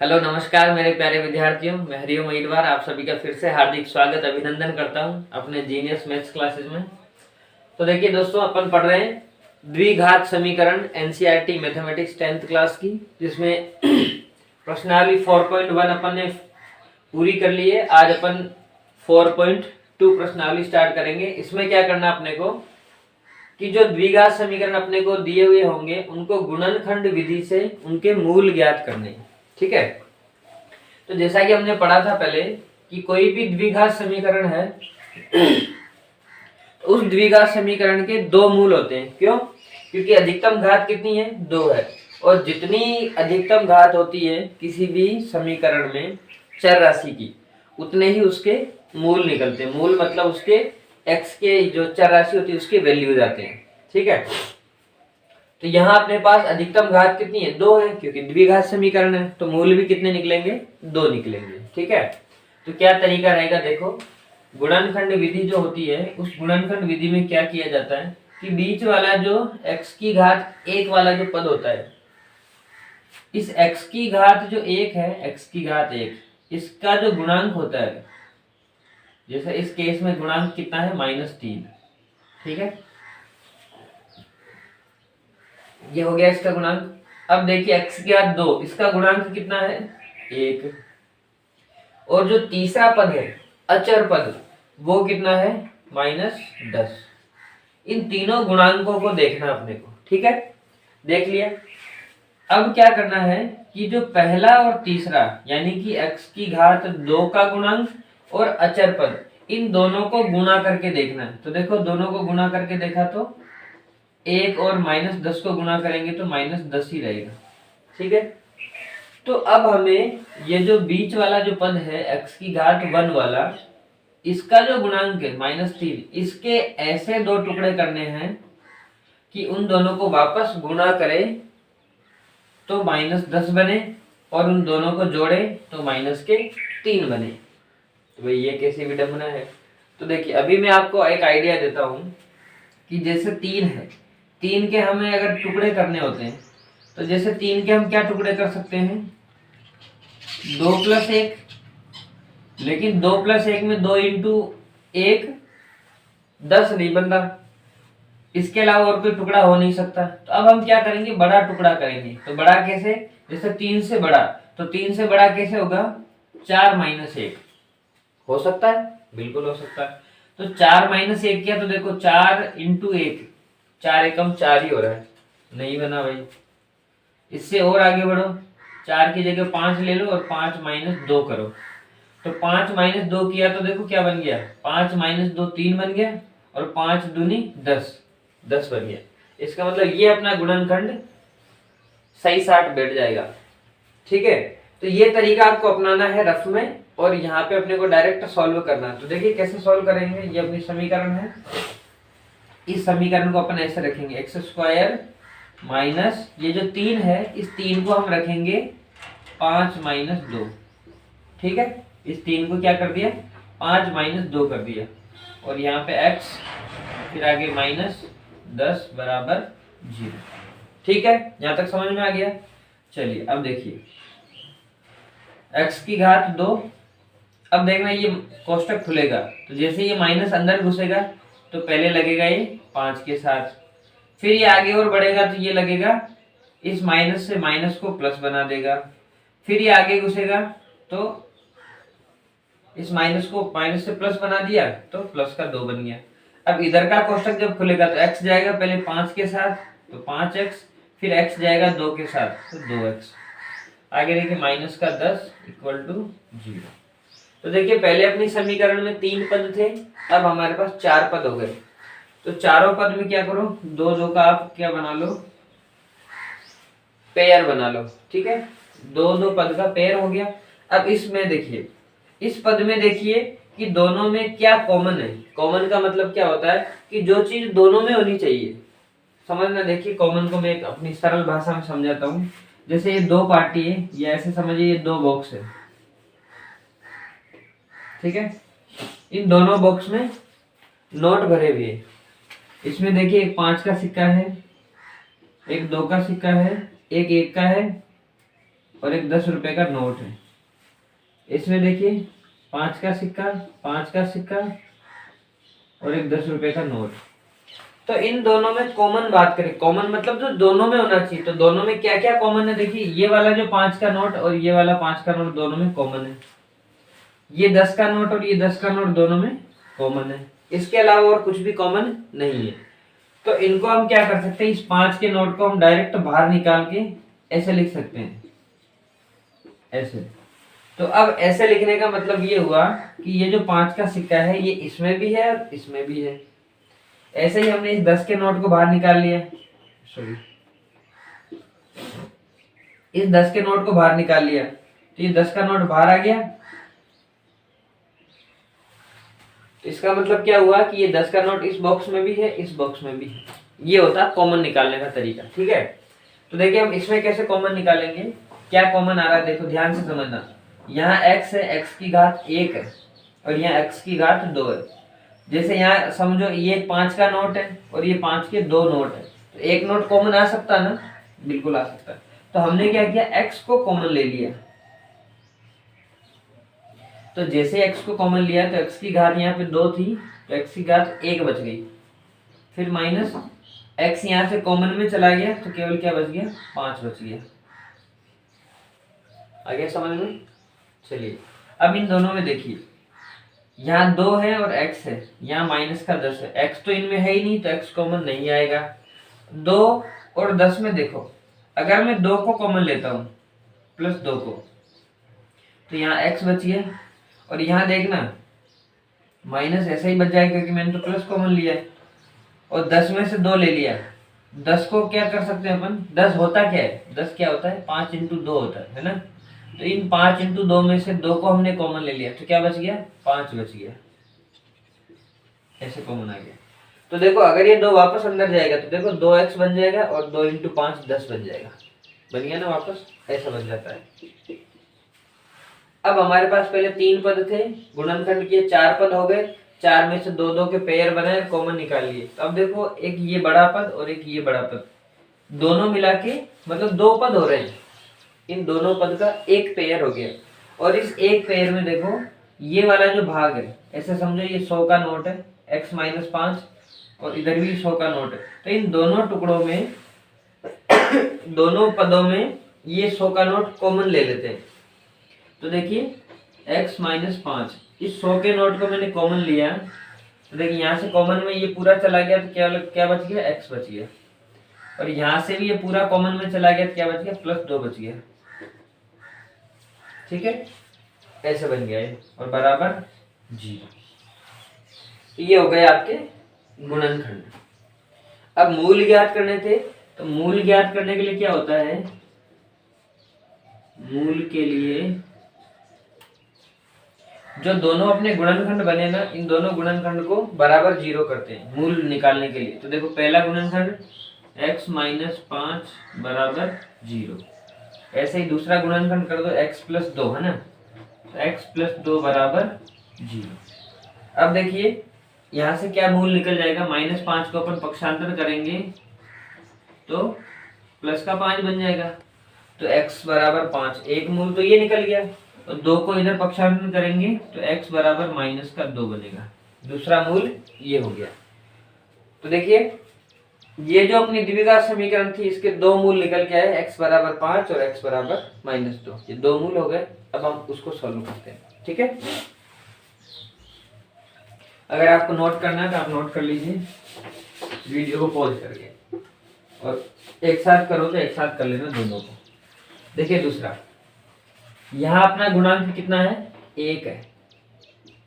Hello नमस्कार मेरे प्यारे विद्यार्थियों, मैं हरिओम ईदवार आप सभी का फिर से हार्दिक स्वागत अभिनंदन करता हूं अपने जीनियस मैथ्स क्लासेस में। तो देखिए दोस्तों, अपन पढ़ रहे हैं द्विघात समीकरण एनसीईआरटी मैथमेटिक्स 10th क्लास की, जिसमें प्रश्नावली 4.1 अपन ने पूरी कर ली है। आज अपन 4.2 प्रश्नावली स्टार्ट करेंगे। इसमें क्या करना अपने को कि जो द्विघात समीकरण अपने को दिए हुए होंगे उनको गुणनखंड विधि से उनके मूल ज्ञात करने हैं। ठीक है, तो जैसा कि हमने पढ़ा था पहले कि कोई भी द्विघात समीकरण है तो उस द्विघात समीकरण के दो मूल होते हैं। क्यों? क्योंकि अधिकतम घात कितनी है? 2 है, और जितनी अधिकतम घात होती है किसी भी समीकरण में चर राशि की, उतने ही उसके मूल निकलते हैं। मूल मतलब उसके x के जो चर राशि होती है उसके वैल्यूज आते हैं। ठीक है, तो यहाँ अपने पास अधिकतम घात कितनी है? 2 है, क्योंकि द्विघात समीकरण है, तो मूल भी कितने निकलेंगे? 2 निकलेंगे। ठीक है, तो क्या तरीका रहेगा? देखो, गुणनखंड विधि जो होती है उस गुणनखंड विधि में क्या किया जाता है कि बीच वाला जो x की घात 1 वाला जो पद होता है, इस x की घात जो 1 है, x की घात 1, इसका जो गुणांक होता है, जैसे इस केस में गुणांक कितना है? -3। ठीक है, ये हो गया इसका गुणांक। अब देखिए x की घात 2, इसका गुणांक कितना है? 1। और जो तीसरा पद है अचर पद, वो कितना है? -10। इन तीनों गुणांकों को देखना अपने को। ठीक है, देख लिया। अब क्या करना है कि जो पहला और तीसरा यानी कि x की घात 2 का गुणांक और अचर पद, इन दोनों को गुणा करके देखना है। तो देखो, दोनों को गुणा करके देखा तो 1 और -10 को गुणा करेंगे तो -10 ही रहेगा। ठीक है, तो अब हमें ये जो बीच वाला जो पद है x की घात 1 वाला, इसका जो गुणांक है -3, इसके ऐसे दो टुकड़े करने हैं कि उन दोनों को वापस गुणा करें तो -10 बने, और उन दोनों को जोड़े तो -3 बने। तो भाई ये कैसी विडंबना है। तो देखिए, अभी मैं आपको एक आइडिया देता हूं कि जैसे 3 है, 3 के हमें अगर टुकड़े करने होते हैं तो जैसे 3 के हम क्या टुकड़े कर सकते हैं? 2+1। लेकिन 2+1 में 2 इंटू 1 10 नहीं बन रहा, इसके अलावा और कोई टुकड़ा हो नहीं सकता। तो अब हम क्या करेंगे? बड़ा टुकड़ा करेंगे। तो बड़ा कैसे? जैसे 3 से बड़ा, तो 3 से बड़ा कैसे होगा? 4 - 1 हो सकता है, बिल्कुल हो सकता है। तो 4 - 1 किया तो देखो 4 इंटू 1, 4 एकम 4 ही हो रहा है, नहीं बना भाई। इससे और आगे बढ़ो, 4 की जगह 5 ले लो और 5 - 2 करो। तो 5 - 2 किया तो देखो क्या बन गया? 5 - 2 3 बन गया, और 5 दूनी 10, 10 बन गया। इसका मतलब ये अपना गुणनखंड सही साट बैठ जाएगा। ठीक है, तो ये तरीका आपको अपनाना है रफ में, और यहाँ पे अपने को डायरेक्ट सॉल्व करना है। तो देखिए कैसे सॉल्व करेंगे। ये अपनी समीकरण है, इस समीकरण को अपन ऐसे रखेंगे, x² माइनस ये जो 3 है, इस 3 को हम रखेंगे 5 - 2। ठीक है, इस 3 को क्या कर दिया? 5 - 2 कर दिया, और यहाँ पे x, फिर आगे -10 बराबर 0। ठीक है, यहाँ तक समझ में आ गया। चलिए अब देखिए, x की घात 2। अब देखना ये कोष्टक खुलेगा, तो जैसे ये माइनस अंदर घुसेगा तो पहले लगेगा ये 5 के साथ, फिर ये आगे और बढ़ेगा तो ये लगेगा, इस माइनस से माइनस को प्लस बना देगा, फिर ये आगे घुसेगा तो इस माइनस को माइनस से प्लस बना दिया तो प्लस का 2 बन गया। अब इधर का कोष्टक जब खुलेगा तो x जाएगा पहले 5 के साथ तो 5x, फिर x जाएगा 2 के साथ तो 2x, आगे देखिए -10 = 0। तो देखिए पहले अपनी समीकरण में 3 पद थे, अब हमारे पास 4 पद हो गए। तो चारों पद में क्या करो? 2 2 का आप क्या बना लो? पेयर बना लो। ठीक है, 2 2 पद का पेयर हो गया। अब इसमें देखिए, इस पद में देखिए कि दोनों में क्या कॉमन है। कॉमन का मतलब क्या होता है कि जो चीज दोनों में होनी चाहिए, समझना। देखिए कॉमन को मैं एक अपनी सरल भाषा में समझाता हूँ। जैसे ये 2 पार्टी है, ये ऐसे समझिए ये 2 बॉक्स है। ठीक है, इन दोनों बॉक्स में नोट भरे हुए हैं। इसमें देखिए एक 5 का सिक्का है, एक 2 का सिक्का है, एक 1 का है, और एक 10 रुपए का नोट है। इसमें देखिए 5 का सिक्का, 5 का सिक्का और एक 10 रुपए का नोट। तो इन दोनों में कॉमन बात करें, कॉमन मतलब जो दोनों में होना चाहिए, तो दोनों में क्या क्या कॉमन है? देखिए ये वाला जो 5 का नोट और ये वाला 5 का नोट दोनों में कॉमन है। ये 10 का नोट और ये 10 का नोट दोनों में कॉमन है। इसके अलावा और कुछ भी कॉमन नहीं है। तो इनको हम क्या कर सकते हैं, इस 5 के नोट को हम डायरेक्ट बाहर निकाल के ऐसे लिख सकते हैं, ऐसे। तो अब ऐसे लिखने का मतलब ये हुआ कि ये जो 5 का सिक्का है ये इसमें भी है और इसमें भी है। ऐसे ही हमने इस 10 के नोट को बाहर निकाल लिया, सॉरी, इस 10 के नोट को बाहर निकाल लिया, तो ये 10 का नोट बाहर आ गया। इसका मतलब क्या हुआ कि ये 10 का नोट इस बॉक्स में भी है, इस बॉक्स में भी है। ये होता है कॉमन निकालने का तरीका, ठीक है। तो देखिए हम इसमें कैसे कॉमन निकालेंगे, क्या कॉमन आ रहा है, देखो ध्यान से समझना। यहाँ x है, x की घात 1 है और यहाँ x की घात 2 है। जैसे यहाँ समझो ये 5 का नोट है और ये 5 के 2 नोट है, तो एक नोट कॉमन आ सकता है ना, बिल्कुल आ सकता है। तो हमने क्या किया, x को कॉमन ले लिया। तो जैसे x को कॉमन लिया तो x की घात यहाँ पे 2 थी, तो x की घात 1 बच गई। फिर माइनस x यहाँ से कॉमन में चला गया तो केवल क्या बच गया, 5 बच गया। आ गया समझ में? चलिए अब इन दोनों में देखिए, यहाँ 2 है और x है, यहाँ माइनस का 10 है। x तो इनमें है ही नहीं तो x कॉमन नहीं आएगा। 2 और 10 में देखो, अगर मैं 2 को कॉमन लेता हूँ प्लस 2 को, तो यहाँ x बच गया। और यहाँ देखना माइनस ऐसा ही बच जाएगा क्योंकि मैंने तो प्लस कॉमन लिया है। और 10 में से 2 ले लिया, 10 को क्या कर सकते हैं अपन, 10 होता क्या है, 10 क्या होता है, 5 इंटू 2 होता है ना। तो इन 5 इंटू 2 में से 2 को हमने कॉमन ले लिया, तो क्या बच गया, 5 बच गया, ऐसे कॉमन आ गया। तो देखो अगर ये 2 वापस अंदर जाएगा तो देखो 2x बन जाएगा और 2 इंटू 5 10 बन जाएगा, बन गया ना वापस, ऐसा बन जाता है। अब हमारे पास पहले 3 पद थे, गुणनखंड किए 4 पद हो गए, 4 में से 2-2 के पेयर बनाए, कॉमन निकाल लिए। तो अब देखो एक ये बड़ा पद और एक ये बड़ा पद, दोनों मिला के मतलब 2 पद हो रहे हैं, इन दोनों पद का एक पेयर हो गया। और इस एक पेयर में देखो ये वाला जो भाग है, ऐसे समझो ये 100 का नोट है, x माइनस 5, और इधर भी 100 का नोट है। तो इन दोनों टुकड़ों में दोनों पदों में ये 100 का नोट कॉमन ले लेते हैं। तो देखिए x माइनस 5, इस 100 के नोट को मैंने कॉमन लिया, तो देखिए यहाँ से कॉमन में ये पूरा चला गया तो क्या क्या बच गया, x बच गया। और यहाँ से भी ये पूरा कॉमन में चला गया तो क्या बच गया, प्लस 2 बच गया, ठीक है, ऐसे बन गया ये, और बराबर 0। ये हो गए आपके गुणनखंड। अब मूल ज्ञात करने थे, तो मूल ज्ञात करने के लिए क्या होता है, मूल के लिए जो दोनों अपने गुणनखंड बने ना, इन दोनों गुणनखंड को बराबर 0 करते हैं मूल निकालने के लिए। तो देखो पहला गुणनखंड x माइनस 5 बराबर 0, ऐसे ही दूसरा गुणनखंड कर दो x प्लस 2, है ना, तो x प्लस 2 बराबर 0। अब देखिए यहाँ से क्या मूल निकल जाएगा, माइनस 5 को अपन पक्षांतर करेंगे तो प्लस का 5 बन जाएगा, तो x बराबर 5, एक मूल तो ये निकल गया। तो 2 को इधर पक्षांतर करेंगे तो x बराबर माइनस का 2 बनेगा, दूसरा मूल ये हो गया। तो देखिए ये जो अपनी द्विघात समीकरण थी इसके 2 मूल निकल के आए, x बराबर 5 और x बराबर माइनस 2, ये 2 मूल हो गए। अब हम उसको सॉल्व करते हैं, ठीक है। अगर आपको नोट करना है तो आप नोट कर लीजिए वीडियो को पॉज करके, और एक साथ करो तो एक साथ कर लेना दोनों को। देखिए दूसरा, यहाँ अपना गुणांक कितना है, 1 है।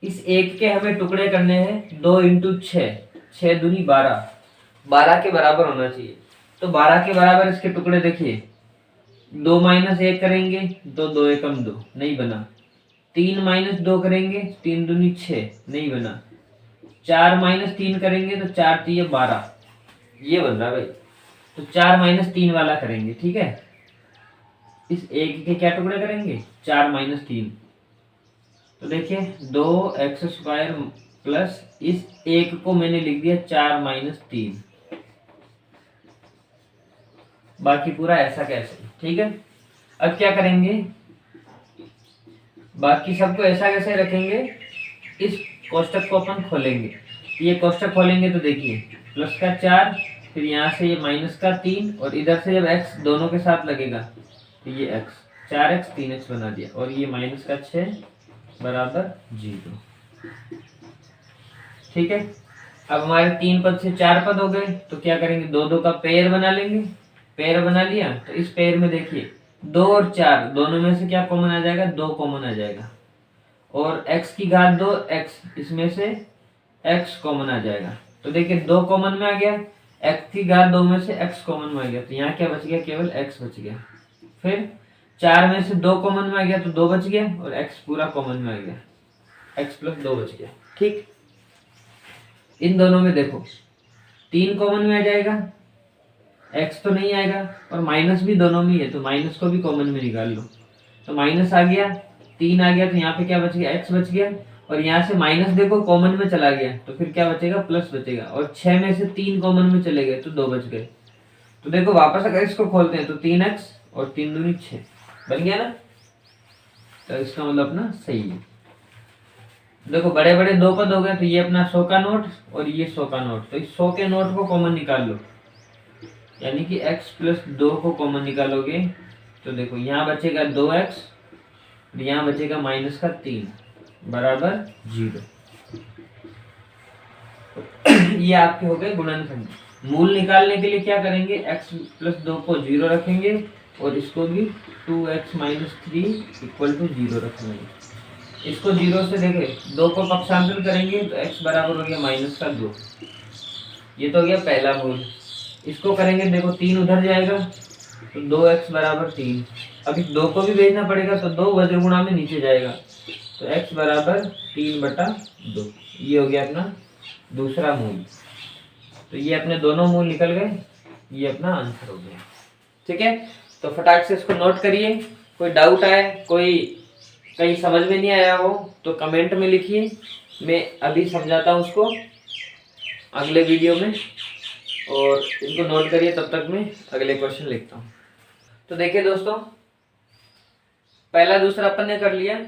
इस 1 के हमें टुकड़े करने हैं 2 इंटू 6, 6 दूनी 12, 12 के बराबर होना चाहिए। तो 12 के बराबर इसके टुकड़े देखिए, 2 माइनस 1 करेंगे तो 2 एकम 2, नहीं बना। 3 माइनस 2 करेंगे 3 दूनी 6, नहीं बना। 4 माइनस 3 करेंगे तो 4 3 12, ये बन रहा भाई। तो 4 माइनस 3 वाला करेंगे, ठीक है। इस 1 के क्या टुकड़े करेंगे, 4 माइनस 3, तो देखिए 2x² प्लस इस 1 को मैंने लिख दिया 4 माइनस 3, बाकी पूरा ऐसा कैसे, ठीक है। अब क्या करेंगे, बाकी सबको ऐसा कैसे रखेंगे, इस कोष्टक को अपन खोलेंगे। ये कोष्टक खोलेंगे तो देखिए प्लस का 4, फिर यहाँ से ये माइनस का 3, और इधर से जब x दोनों के साथ लगेगा तो ये x 4x 3x बना दिया, और ये माइनस का 6 बराबर 0। ठीक है, अब हमारे 3 पद से 4 पद हो गए, तो क्या करेंगे, 2 का पेयर बना लेंगे। पेयर बना लिया तो इस पेयर में देखिए 2 और 4 दोनों में से क्या कॉमन आ जाएगा, 2 कॉमन आ जाएगा, और x की घात 2 x, इसमें से x कॉमन आ जाएगा। तो देखिए 2 कॉमन में आ गया, x की घात 2 में से x कॉमन में आ गया, तो यहाँ क्या बच गया, केवल x बच गया। फिर 4 में से 2 कॉमन में आ गया तो 2 बच गया, और x पूरा कॉमन में आ गया, x प्लस 2 बच गया। ठीक, इन दोनों में देखो 3 कॉमन में आ जाएगा, x तो नहीं आएगा, और माइनस भी दोनों में है, तो माइनस को भी कॉमन में निकाल लो, तो माइनस आ गया, 3 आ गया, तो यहाँ पे क्या बच गया, x बच गया, और यहाँ से माइनस देखो कॉमन में चला गया, तो फिर क्या बचेगा, प्लस बचेगा, और 6 में से 3 कॉमन में चले गए तो 2 बच गए। तो देखो वापस अगर इसको खोलते हैं तो 3x और 3 दूनी 6 बन गया ना, तो इसका मतलब अपना सही है। देखो बड़े बड़े 2 पद हो गए, तो ये अपना 100 का नोट और ये 100 का नोट, तो इस 100 के नोट को कॉमन निकाल लो, यानी कि x प्लस 2 को कॉमन निकालोगे तो देखो यहाँ बचेगा 2x, यहाँ बचेगा माइनस का 3 बराबर 0। ये आपके हो गए गुणनखंड। मूल निकालने के लिए क्या करेंगे, x प्लस 2 को 0 रखेंगे, और इसको भी 2x माइनस 3 इक्वल टू 0 रखेंगे। इसको 0 से देखे 2 को पक्षांतर करेंगे तो x बराबर हो गया माइनस का 2, ये तो हो गया पहला मूल। इसको करेंगे, देखो 3 उधर जाएगा तो 2x बराबर 3, अब इस 2 को भी भेजना पड़ेगा तो 2 वज्र गुणा में नीचे जाएगा, तो x बराबर 3/2, ये हो गया अपना दूसरा मूल। तो ये अपने दोनों मूल निकल गए, ये अपना आंसर हो गया। ठीक है, तो फटाक से इसको नोट करिए। कोई डाउट आए, कोई कहीं समझ में नहीं आया हो तो कमेंट में लिखिए, मैं अभी समझाता हूँ उसको अगले वीडियो में, और इनको नोट करिए, तब तक मैं अगले क्वेश्चन लिखता हूँ। तो देखिए दोस्तों, पहला दूसरा अपन ने कर लिया,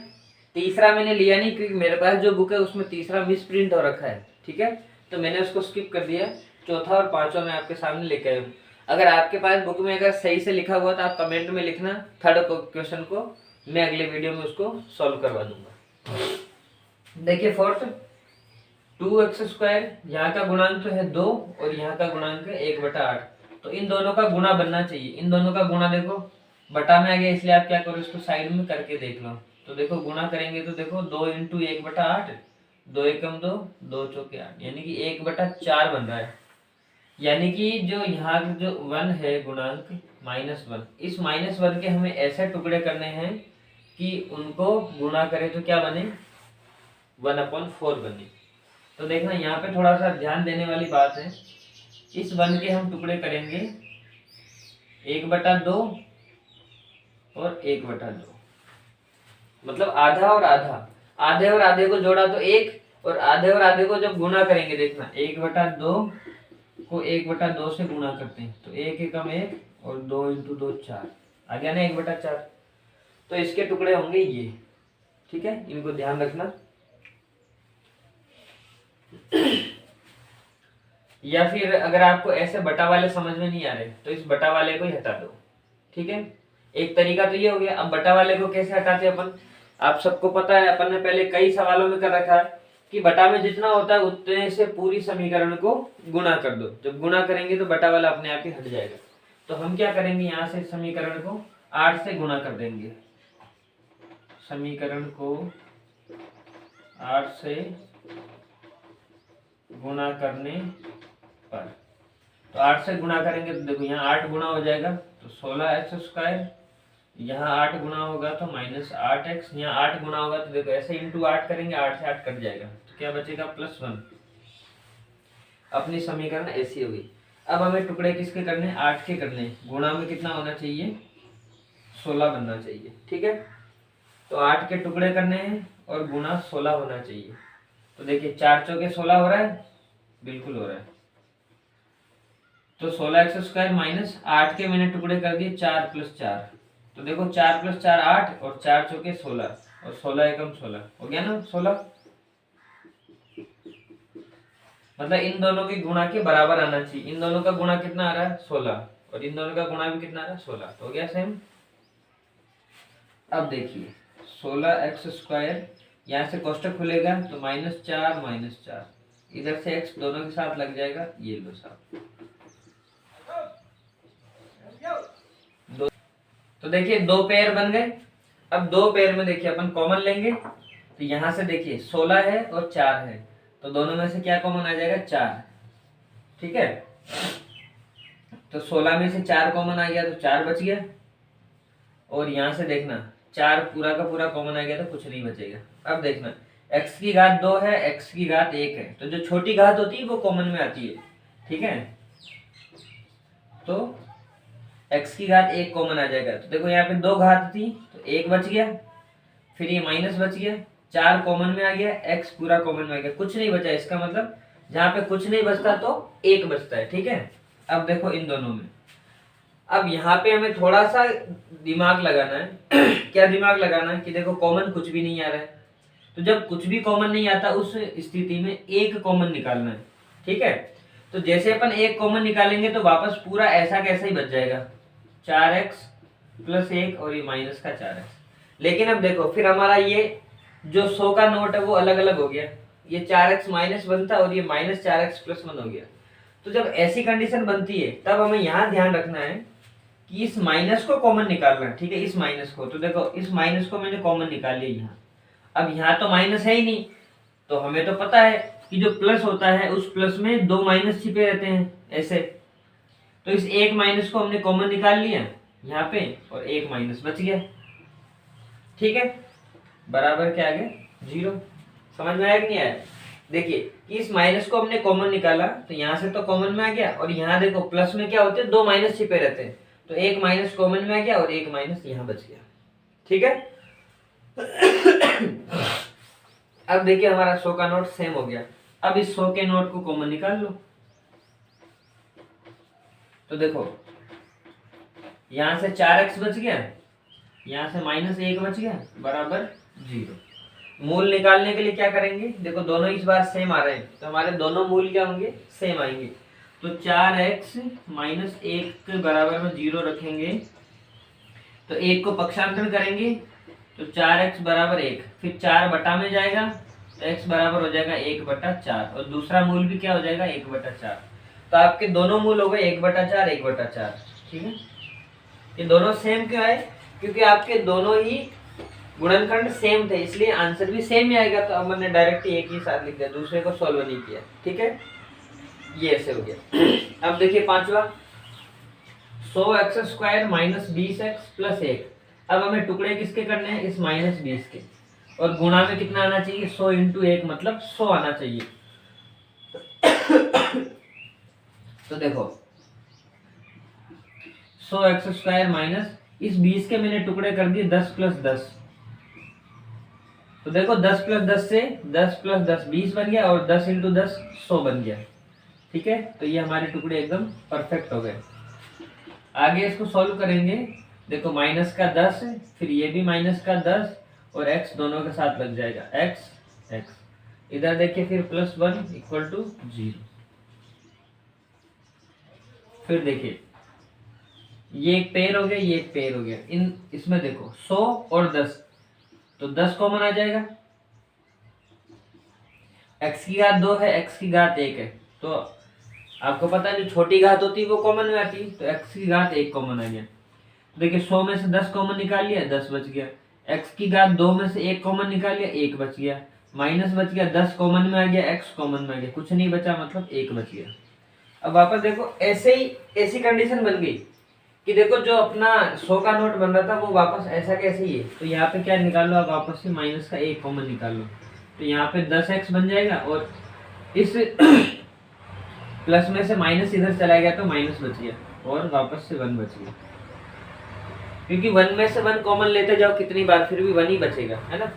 तीसरा मैंने लिया नहीं क्योंकि मेरे पास जो बुक है उसमें तीसरा मिस प्रिंट हो रखा है। ठीक है, तो मैंने उसको स्किप कर दिया, चौथा और पांचवा मैं आपके सामने लेके आया हूँ। अगर आपके पास बुक में अगर सही से लिखा हुआ तो आप कमेंट में लिखना, थर्ड क्वेश्चन को मैं अगले वीडियो में उसको सॉल्व करवा दूंगा। देखिए फोर्थ, 2x², यहाँ का गुणांक तो है 2 और यहाँ का गुणांक है 1/8, तो इन दोनों का गुणा बनना चाहिए। इन दोनों का गुणा देखो बटा में आ गया, इसलिए आप क्या करो, इसको साइड में करके देख लो। तो देखो गुणा करेंगे तो देखो 2 × 1/8, 2 एकम 2, 2 चौके 8, यानी कि 1/4 बन रहा है। यानी कि जो यहाँ जो 1 है गुणांक -1, इस -1 के हमें ऐसे टुकड़े करने हैं कि उनको गुणा करें तो क्या बने, 1/4 बने। तो देखना यहाँ पे थोड़ा सा ध्यान देने वाली बात है, इस 1 के हम टुकड़े करेंगे 1/2 और 1/2, मतलब आधा और आधा, आधे और आधे को जोड़ा तो 1, और आधे और आधे को जब गुणा करेंगे देखना 1/2 को 1/2 से गुणा करते हैं तो 1 एकम 1 और 2 × 2 4, आ गया ना 1/4। तो इसके टुकड़े होंगे ये। ठीक है, इनको ध्यान रखना। या फिर अगर आपको ऐसे बटा वाले समझ में नहीं आ रहे तो इस बटा वाले को ही हटा दो। ठीक है, एक तरीका तो ये हो गया। अब बटा वाले को कैसे हटाते हैं अपन, आप सबको पता है, अपन ने पहले कई सवालों में कर रखा है कि बटा में जितना होता है उतने से पूरी समीकरण को गुणा कर दो। जब गुणा करेंगे तो बटा वाला अपने आप ही हट जाएगा। तो हम क्या करेंगे, यहाँ से समीकरण को 8 से गुणा कर देंगे। समीकरण को 8 से गुणा करने पर, तो 8 से गुणा करेंगे तो देखो यहाँ 8 गुणा हो जाएगा तो 16x², यहाँ 8 गुणा होगा तो -8x, यहाँ 8 गुणा होगा तो देखो ऐसे इंटू 8 करेंगे, 8 से 8 कट जाएगा तो क्या बचेगा +1। अपनी समीकरण ऐसी होगी। अब हमें टुकड़े किसके करने हैं, 8 के करने हैं। गुणा में कितना होना चाहिए, 16 बनना चाहिए। ठीक है, तो 8 के टुकड़े करने हैं और गुणा 16 होना चाहिए। तो देखिए 4 चौके 16 हो रहा है, बिल्कुल हो रहा है। तो 16x² -8 के मैंने टुकड़े कर दिए 4 + 4, तो देखो 4 + 4 8 और 4 चौके 16 और 16 एकम 16 हो गया ना 16। मतलब इन दोनों के गुणा के बराबर आना चाहिए। इन दोनों का गुणा कितना आ रहा है 16 और इन दोनों का गुणा भी कितना आ रहा है 16, तो हो गया सेम। अब देखिए 16x², यहाँ से कोष्टक खुलेगा तो -4 इधर से x दोनों के साथ लग जाएगा, ये लो साहब। तो देखिए 2 पेयर बन गए। अब 2 पेयर में देखिए अपन कॉमन लेंगे, तो यहाँ से देखिए 16 है और 4 है, तो दोनों में से क्या कॉमन आ जाएगा 4, ठीक है। तो 16 में से 4 कॉमन आ गया तो 4 बच गया, और यहाँ से देखना 4 पूरा का पूरा कॉमन आ गया तो कुछ नहीं बचेगा। अब देखना x की घात 2 है, x की घात 1 है, तो जो छोटी घात होती है वो कॉमन में आती है, ठीक है। तो x की घात 1 कॉमन आ जाएगा, तो देखो यहाँ पे 2 घात थी तो 1 बच गया, फिर ये माइनस बच गया, 4 कॉमन में आ गया, x पूरा कॉमन में आ गया, कुछ नहीं बचा। इसका मतलब जहाँ पे कुछ नहीं बचता तो 1 बचता है, ठीक है। अब देखो इन दोनों में, अब यहाँ पे हमें थोड़ा सा दिमाग लगाना है। क्या दिमाग लगाना है कि देखो कॉमन कुछ भी नहीं आ रहा है, तो जब कुछ भी कॉमन नहीं आता उस स्थिति में एक कॉमन निकालना है, ठीक है। तो जैसे अपन एक कॉमन निकालेंगे तो वापस पूरा ऐसा कैसा ही बच जाएगा 4x + 1 और ये माइनस का 4x। लेकिन अब देखो फिर हमारा ये जो 100 का नोट है वो अलग अलग हो गया, ये 4x -1 था और ये -4x + 1 हो गया। तो जब ऐसी कंडीशन बनती है तब हमें यहाँ ध्यान रखना है कि इस माइनस को कॉमन निकालना है, ठीक है। इस माइनस को, तो देखो इस माइनस को मैंने कॉमन निकाल लिया यहाँ। अब यहाँ तो माइनस है ही नहीं, तो हमें तो पता है कि जो प्लस होता है उस प्लस में 2 माइनस छिपे रहते हैं ऐसे। तो इस एक माइनस को हमने कॉमन निकाल लिया यहाँ पे और एक माइनस बच गया, ठीक है। बराबर क्या आ गया 0। समझ में आया कि नहीं आया? देखिए कि इस माइनस को हमने कॉमन निकाला तो यहाँ से तो कॉमन में आ गया, और यहाँ देखो प्लस में क्या होते हैं 2 माइनस छिपे रहते हैं, तो एक माइनस कॉमन में आ गया और एक माइनस यहाँ बच गया, ठीक है। अब देखिए हमारा 100 का नोट सेम हो गया। अब इस 100 के नोट को कॉमन निकाल लो, तो देखो यहां से 4x बच गया, यहां से -1 बच गया, बराबर 0। मूल निकालने के लिए क्या करेंगे, देखो दोनों इस बार सेम आ रहे हैं तो हमारे दोनों मूल क्या होंगे सेम आएंगे। तो 4x - 1 के बराबर में 0 रखेंगे, तो 1 को पक्षांतर करेंगे तो 4x = 1, फिर 4 बटा में जाएगा तो x बराबर हो जाएगा 1/4, और दूसरा मूल भी क्या हो जाएगा 1/4। तो आपके दोनों मूल हो गए 1/4 1/4, ठीक है। ये दोनों सेम क्यों आए, क्योंकि आपके दोनों ही गुणनखंड सेम थे, इसलिए आंसर भी सेम ही आएगा। तो अब मैंने डायरेक्ट एक ही साथ लिख दिया, दूसरे को सॉल्व नहीं किया, ठीक है। ये ऐसे हो गया। अब देखिए पांचवा 100x² - 20x + 1। अब हमें टुकड़े किसके करने हैं, इस -20 के, और गुणा में कितना आना चाहिए 100 × 1 मतलब 100 आना चाहिए। तो देखो 100x² - इस 20 के मैंने टुकड़े कर दिए 10 + 10, तो देखो 10 + 10 से 10 + 10 20 बन गया, और 10 × 10 100 बन गया, ठीक है। तो ये हमारे टुकड़े एकदम परफेक्ट हो गए। आगे इसको सॉल्व करेंगे, देखो माइनस का 10 फिर ये भी -10 और x दोनों के साथ लग जाएगा x। इधर देखिए फिर +1 = 0। फिर देखिए ये एक पेयर हो गया, ये एक पेयर हो गया। इसमें देखो 100 और 10, तो 10 कॉमन आ जाएगा। x की घात 2 है, x की घात 1 है, तो आपको पता है जो छोटी घात होती है वो कॉमन में आती है, तो x की घात 1 कॉमन आ गया। देखिए 100 में से 10 कॉमन निकाल लिया 10 बच गया, x की घात 2 में से 1 कॉमन निकाल लिया 1 बच गया, माइनस बच गया 10 कॉमन में आ गया, x कॉमन में आ गया, कुछ नहीं बचा मतलब 1 बच गया। अब वापस देखो ऐसी कंडीशन बन गई कि देखो जो अपना 100 का नोट बन रहा था वो वापस ऐसा कैसे ही है, तो यहाँ पे क्या निकाल लो आप वापस से -1 कॉमन निकाल लो, तो यहाँ पे 10x बन जाएगा, और इस प्लस में से माइनस इधर चला गया तो माइनस बच गया, और वापस से 1 बच गया, क्योंकि 1 में से 1 कॉमन लेते जाओ कितनी बार फिर भी 1 ही बचेगा, है ना।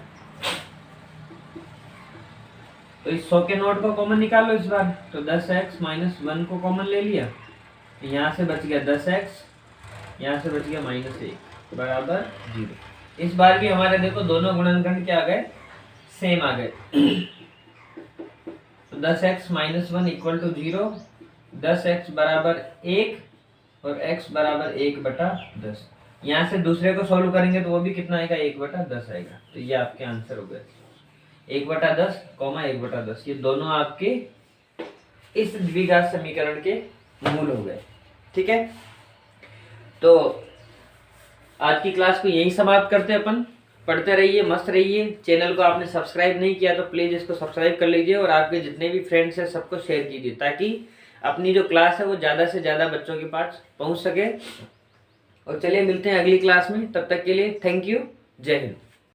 तो इस 100 के नोट को कॉमन निकाल लो इस बार, तो 10x - 1 को कॉमन ले लिया, यहाँ से बच गया 10x, यहाँ से बच गया -1, बराबर 0। इस बार भी हमारे देखो दोनों गुणनखंड क्या आ गए, सेम आ गए। तो 10x minus 1 equal to 0, 10x बराबर 1 और x बराबर 1/10। यहाँ से दूसरे को सॉल्व करेंगे तो वो भी कितना आएगा, 1/10 आएगा। तो ये आपके आंसर हो गए 1/10, 1/10। ये दोनों आपके इस द्विघात समीकरण के मूल हो गए। ठीक है, तो आज की क्लास को यही समाप्त करते हैं अपन। पढ़ते रहिए, मस्त रहिए। चैनल को आपने सब्सक्राइब नहीं किया तो प्लीज़ इसको सब्सक्राइब कर लीजिए और आपके जितने भी फ्रेंड्स हैं सबको शेयर कीजिए, ताकि अपनी जो क्लास है वो ज़्यादा से ज़्यादा बच्चों के पास पहुंच सके। और चलिए मिलते हैं अगली क्लास में, तब तक के लिए थैंक यू, जय हिंद।